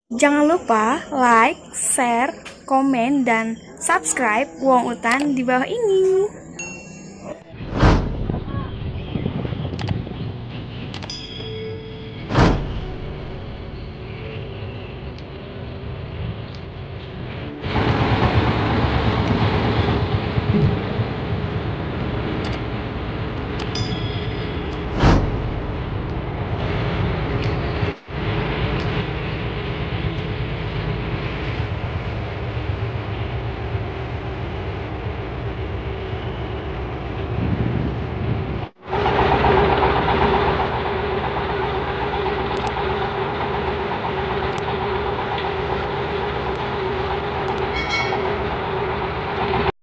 Jangan lupa like, share, komen, dan subscribe Wong Utan di bawah ini.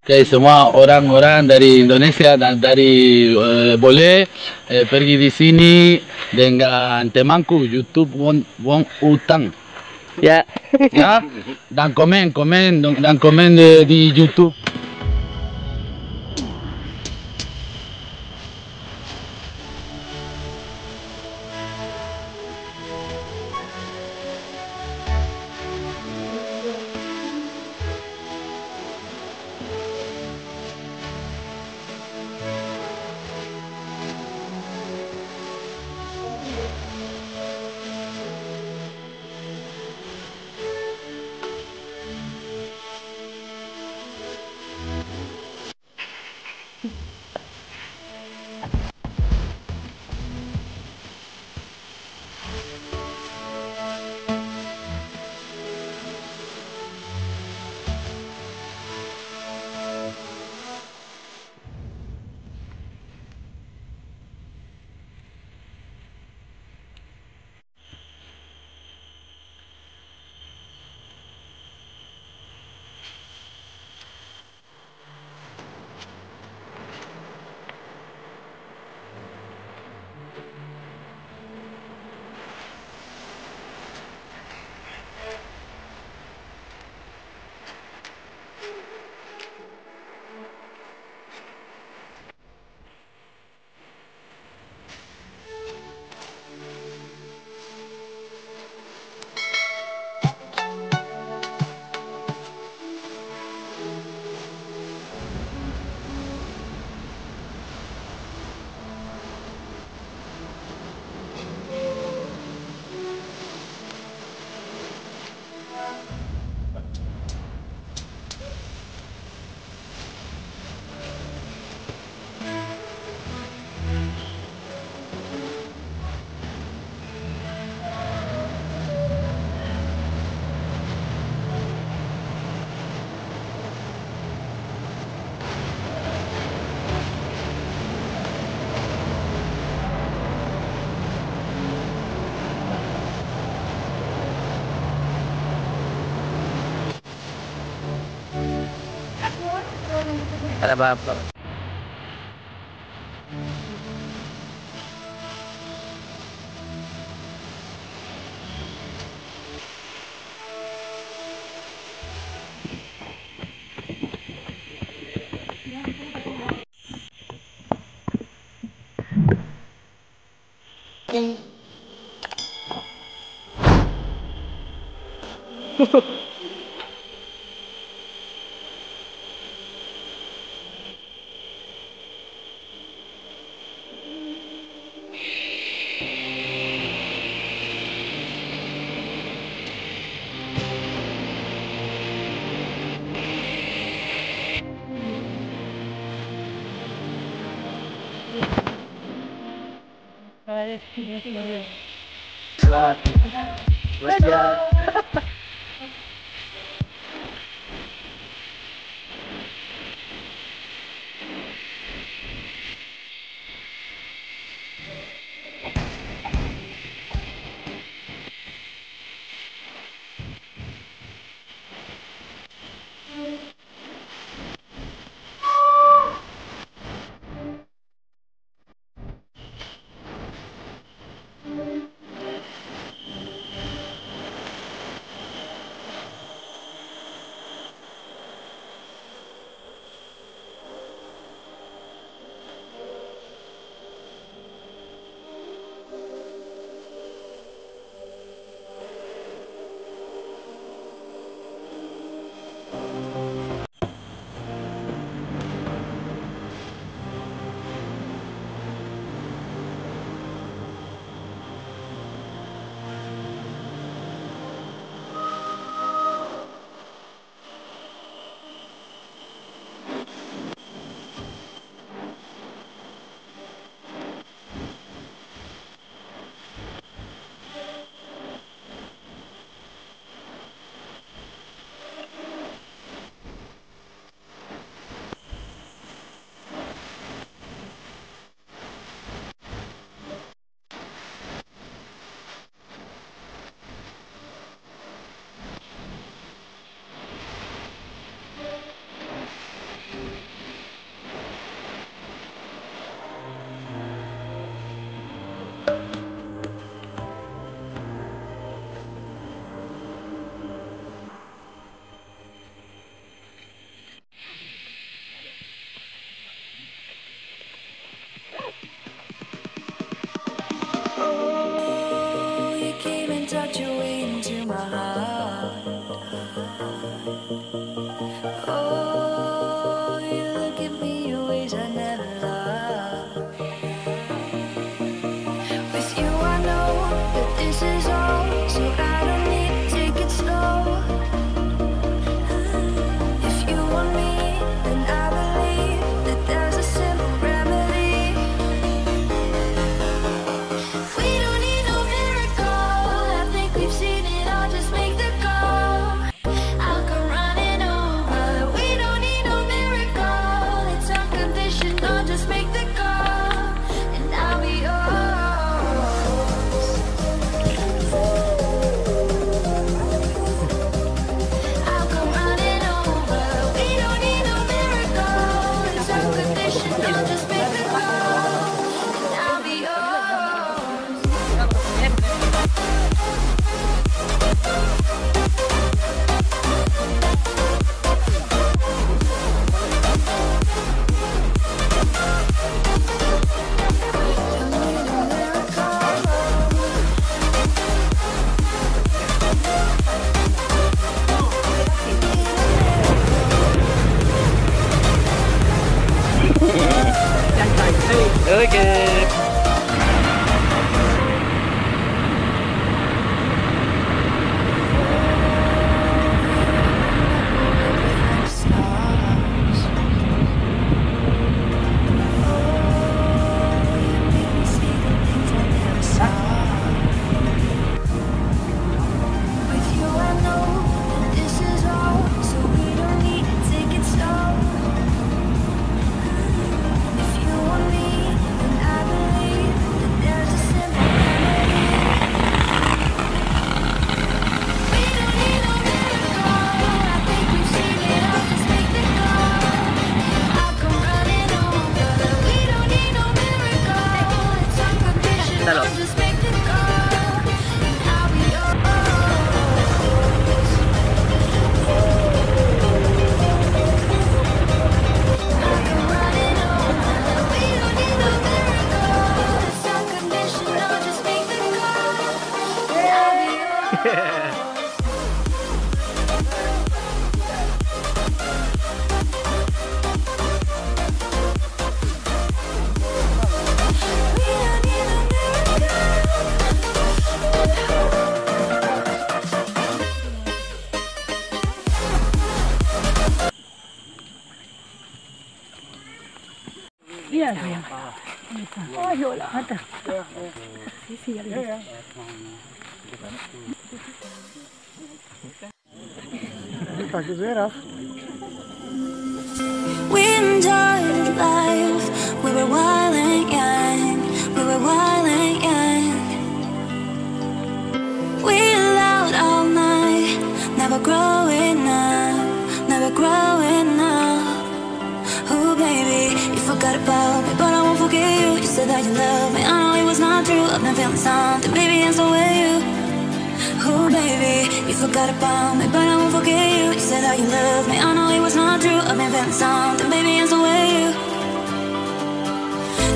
Oke, semua orang-orang dari Indonesia dan dari boleh pergi di sini dengan temanku YouTube Wong Utang. Ya. Ya, dan komen di YouTube. Ada apa-apa. Iya, sayang. Oh, yola, ada. We enjoyed life. We were wild and young. We were wild and young. We allowed all night. Never growing up. Never growing up. Oh baby, you forgot about me, but I won't forget you. You said that you love me. I know it was not true. I've been feeling something, baby, and so will you. Oh baby, you forgot about me, but I won't forget you. You said that you love me, I know it was not true. I've been feeling something, baby, and so will you.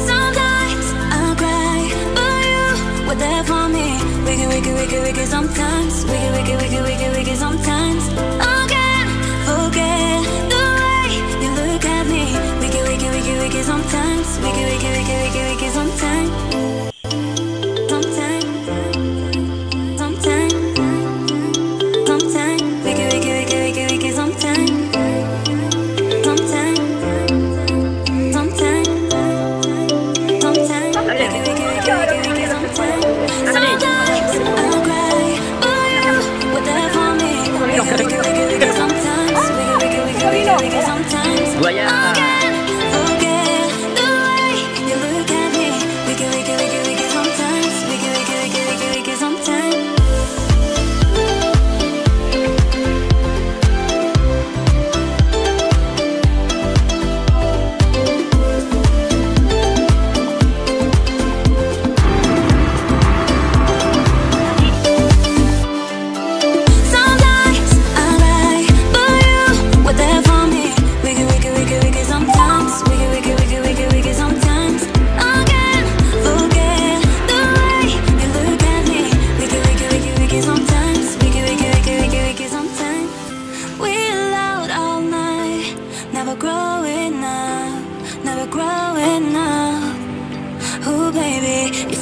Sometimes I cry, but you were there for me. Wiki, wiki, wiki, wiki, sometimes. Wiki, wiki, wiki, wiki, wiki, sometimes. I can't forget the way you look at me. Wiki, wiki, wiki, wiki, sometimes. Wiki, wiki, wiki, wiki, wiki, sometimes.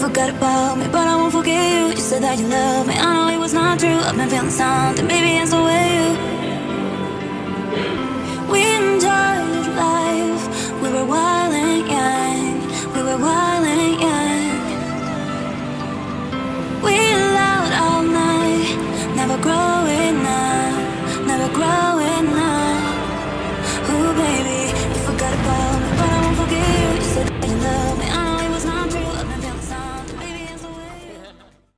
Forgot about me, but I won't forget you. You said that you love me, I know it was not true. I've been feeling something, baby, and so will you. We enjoyed life. We were wild and young. We were wild.